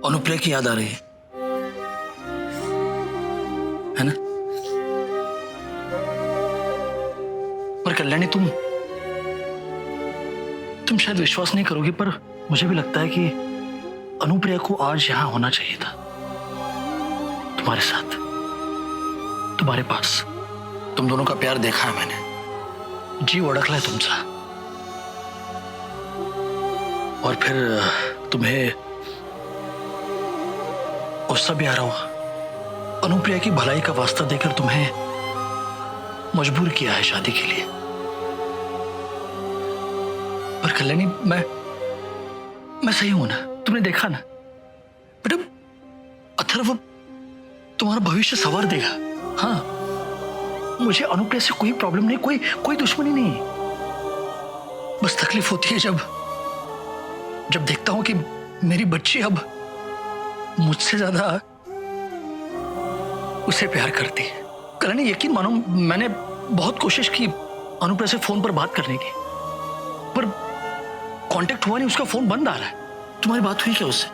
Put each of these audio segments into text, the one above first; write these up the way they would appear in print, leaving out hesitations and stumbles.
अनुप्रिया की याद आ रही है ना? पर कल्याणी, तुम शायद विश्वास नहीं करोगी, पर मुझे भी लगता है कि अनुप्रिया को आज यहां होना चाहिए था, तुम्हारे साथ, तुम्हारे पास। तुम दोनों का प्यार देखा है मैंने, जी ओळखलाय तुमचा। और फिर तुम्हें गुस्सा भी आ रहा होगा। अनुप्रिया की भलाई का वास्ता देकर तुम्हें मजबूर किया है शादी के लिए। पर कल्याणी, मैं सही हूं ना? तुमने देखा ना बेटा, अथर्व तुम्हारा भविष्य संवार देगा। हाँ, मुझे अनुप्रिया से कोई प्रॉब्लम नहीं, कोई दुश्मनी नहीं। बस तकलीफ होती है जब देखता हूं कि मेरी बच्ची अब मुझसे ज्यादा उसे प्यार करती है। कल्याणी, यकीन मानो, मैंने बहुत कोशिश की अनुप्रिया से फोन पर बात करने की, पर कांटेक्ट हुआ नहीं, उसका फोन बंद आ रहा है। तुम्हारी बात हुई क्या उससे?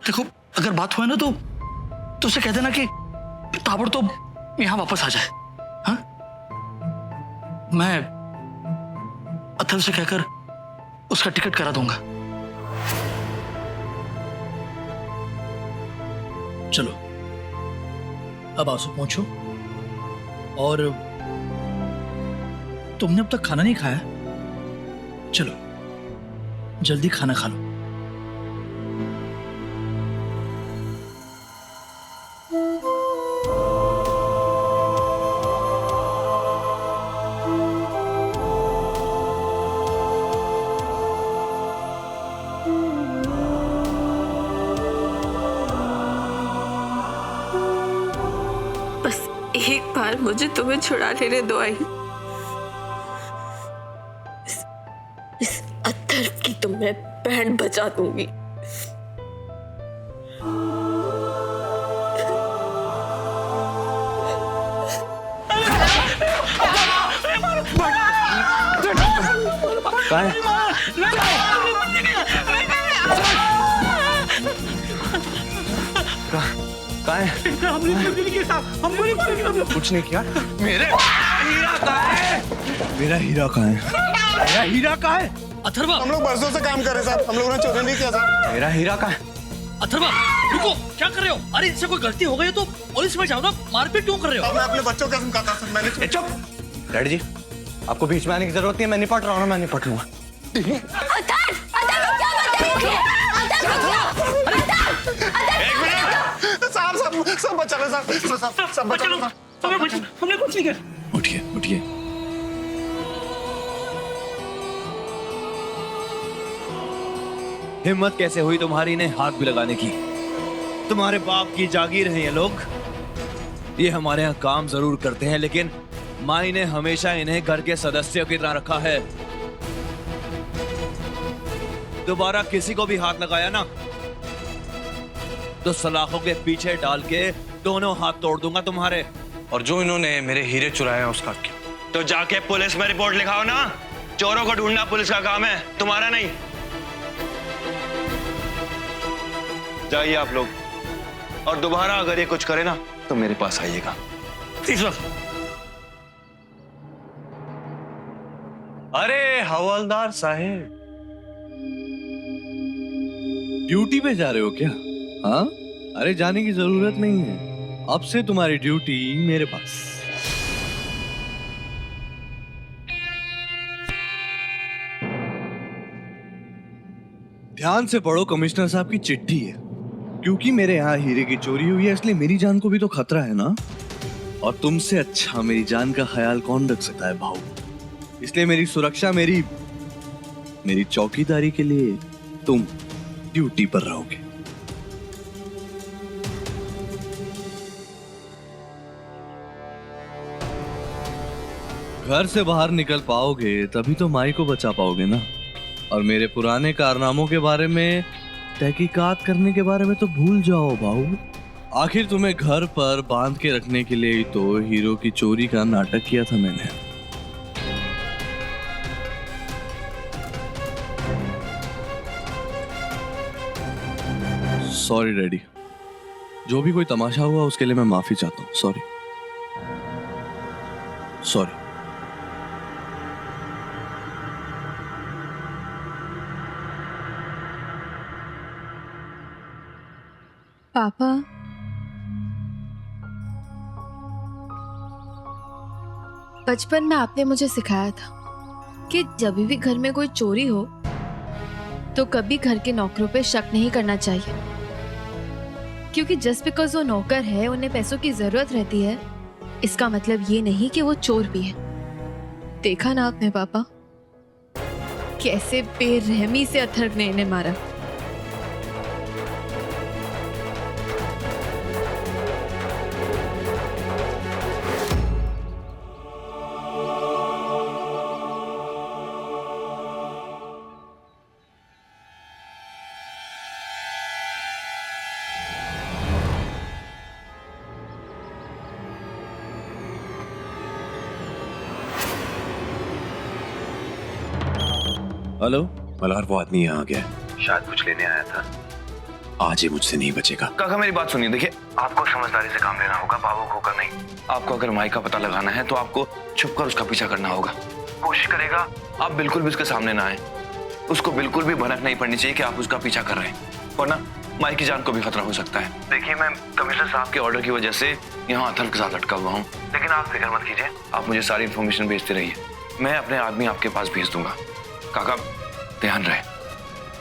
देखो, अगर बात हुआ ना तो उसे कह देना कि ताबड़तोब यहां वापस आ जाए। हाँ, मैं अथर्व से कहकर उसका टिकट करा दूंगा। चलो, अब आंसू पहुंचो। और तुमने अब तक खाना नहीं खाया? चलो जल्दी खाना खा लो। बस एक बार मुझे तुम्हें छुड़ा लेने दो आई। इस अथर्व की तो मैं बैंड बजा दूंगी। कुछ नहीं किया। मेरा हीरा कहाँ है? मेरा हीरा कहाँ है? मेरा हीरा कहाँ है? अथर्वा, हम लोग बरसों से काम कर रहे हैं साहब, हम लोगों ने चोरी नहीं किया साहब। मेरा हीरा कहाँ है? अथर्वा रुको, क्या कर रहे हो? अरे इससे कोई गलती हो गई तो पुलिस में जाओ ना, मारपीट क्यों कर रहे हो? मैं अपने बच्चों का कहा था सर, मैंने चुप। डैडी जी, आपको बीच में आने की जरूरत नहीं है, मैं निपट रहा हूँ, मैं निपट लूंगा। सब बचा लो साहब, सब बचा लो। हमने कुछ नहीं किया। उठिए उठिए। हिम्मत कैसे हुई तुम्हारी इन्हें हाथ भी लगाने की? तुम्हारे बाप की जागीर है ये लोग। ये हमारे यहाँ काम जरूर करते हैं, लेकिन माई ने हमेशा इन्हें घर के सदस्यों की तरह रखा है। दोबारा किसी को भी हाथ लगाया ना तो सलाखों के पीछे डाल के दोनों हाथ तोड़ दूंगा तुम्हारे। और जो इन्होंने मेरे हीरे चुराए हैं उसका क्या? तो जाके पुलिस में रिपोर्ट लिखाओ ना। चोरों को ढूंढना पुलिस का काम है, तुम्हारा नहीं। जाइए आप लोग, और दोबारा अगर ये कुछ करे ना तो मेरे पास आइएगा। अरे हवलदार साहब, ड्यूटी पे जा रहे हो क्या? हाँ, अरे जाने की जरूरत नहीं है, अब से तुम्हारी ड्यूटी मेरे पास। ध्यान से पढ़ो, कमिश्नर साहब की चिट्ठी है। क्योंकि मेरे यहाँ हीरे की चोरी हुई है, इसलिए मेरी जान को भी तो खतरा है ना। और तुमसे अच्छा मेरी जान का ख्याल कौन रख सकता है भाऊ? इसलिए मेरी सुरक्षा, मेरी चौकीदारी के लिए तुम ड्यूटी पर रहोगे। घर से बाहर निकल पाओगे तभी तो माई को बचा पाओगे ना। और मेरे पुराने कारनामों के बारे में, तहकीकात करने के बारे में तो भूल जाओ भाऊ। आखिर तुम्हें घर पर बांध के रखने के लिए ही तो हीरो की चोरी का नाटक किया था मैंने। सॉरी डैडी, जो भी कोई तमाशा हुआ उसके लिए मैं माफी चाहता हूँ। Sorry sorry. पापा, बचपन में आपने मुझे सिखाया था कि जब भी घर में कोई चोरी हो तो कभी घर के नौकरों पे शक नहीं करना चाहिए, क्योंकि जस्ट बिकॉज वो नौकर है, उन्हें पैसों की जरूरत रहती है, इसका मतलब ये नहीं कि वो चोर भी है। देखा ना आपने पापा, कैसे बेरहमी से अथर्व ने इन्हें मारा। हेलो। मल्हार, वो आदमी यहाँ आ गया है, शायद कुछ लेने आया था। आज ये मुझसे नहीं बचेगा। काका मेरी बात सुनिए, देखिए आपको समझदारी से काम लेना होगा, भावुक होकर नहीं। आपको अगर माई का पता लगाना है तो आपको छुपकर उसका पीछा करना होगा। कोशिश करेगा आप बिल्कुल भी उसके सामने ना आए। उसको बिल्कुल भी भनक नहीं पड़नी चाहिए कि आप उसका पीछा कर रहे हैं, वरना माई की जान को भी खतरा हो सकता है। देखिए मैं कमिश्नर साहब के ऑर्डर की वजह से यहाँ अथर्व के साथ अटका हुआ हूँ, लेकिन आप फिक्र मत कीजिए, आप मुझे सारी इन्फॉर्मेशन भेजते रहिए, मैं अपने आदमी आपके पास भेज दूंगा। काका ध्यान रहे,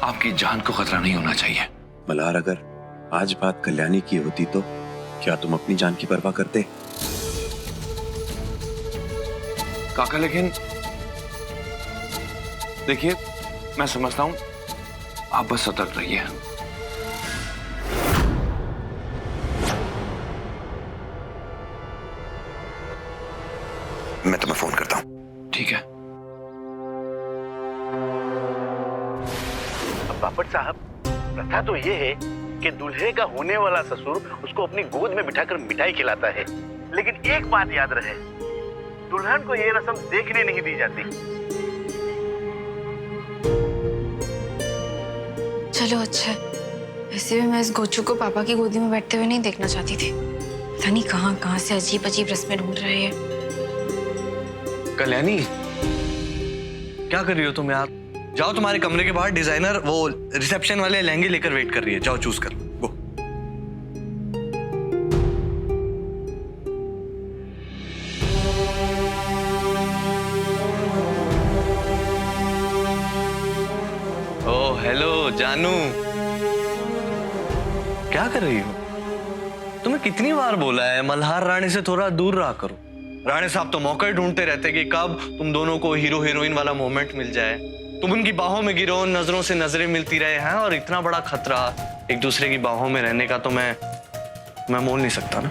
आपकी जान को खतरा नहीं होना चाहिए। मल्हार, अगर आज बात कल्याणी की होती तो क्या तुम अपनी जान की परवाह करते? काका लेकिन देखिए मैं समझता हूं, आप बस सतर्क रहिए। मैं तुम्हें फोन करता हूँ। ठीक है। बापट साहब, प्रथा तो ये है कि दूल्हे का होने वाला ससुर उसको अपनी गोद में बिठाकर मिठाई खिलाता है, लेकिन एक बात याद रहे, दुल्हन को ये रस्म देखने नहीं दी जाती। चलो अच्छा है, वैसे भी मैं इस गोचू को पापा की गोदी में बैठते हुए नहीं देखना चाहती थी। पता नहीं कहां कहां से अजीब अजीब रस्में ढूंढ रहे हैं। कल्याणी क्या कर रही हो तुम यार? जाओ, तुम्हारे कमरे के बाहर डिजाइनर वो रिसेप्शन वाले लहंगे लेकर वेट कर रही है, जाओ चूज कर गो। ओ हेलो जानू, क्या कर रही हो? तुम्हें कितनी बार बोला है मल्हार रानी से थोड़ा दूर रहा करो। राणे साहब तो मौका ही ढूंढते रहते कि कब तुम दोनों को हीरो हीरोइन वाला मोमेंट मिल जाए, तुम उनकी बाहों में गिरो, नजरों से नजरें मिलती रहे हैं। और इतना बड़ा खतरा एक दूसरे की बाहों में रहने का तो मैं मोल नहीं सकता ना।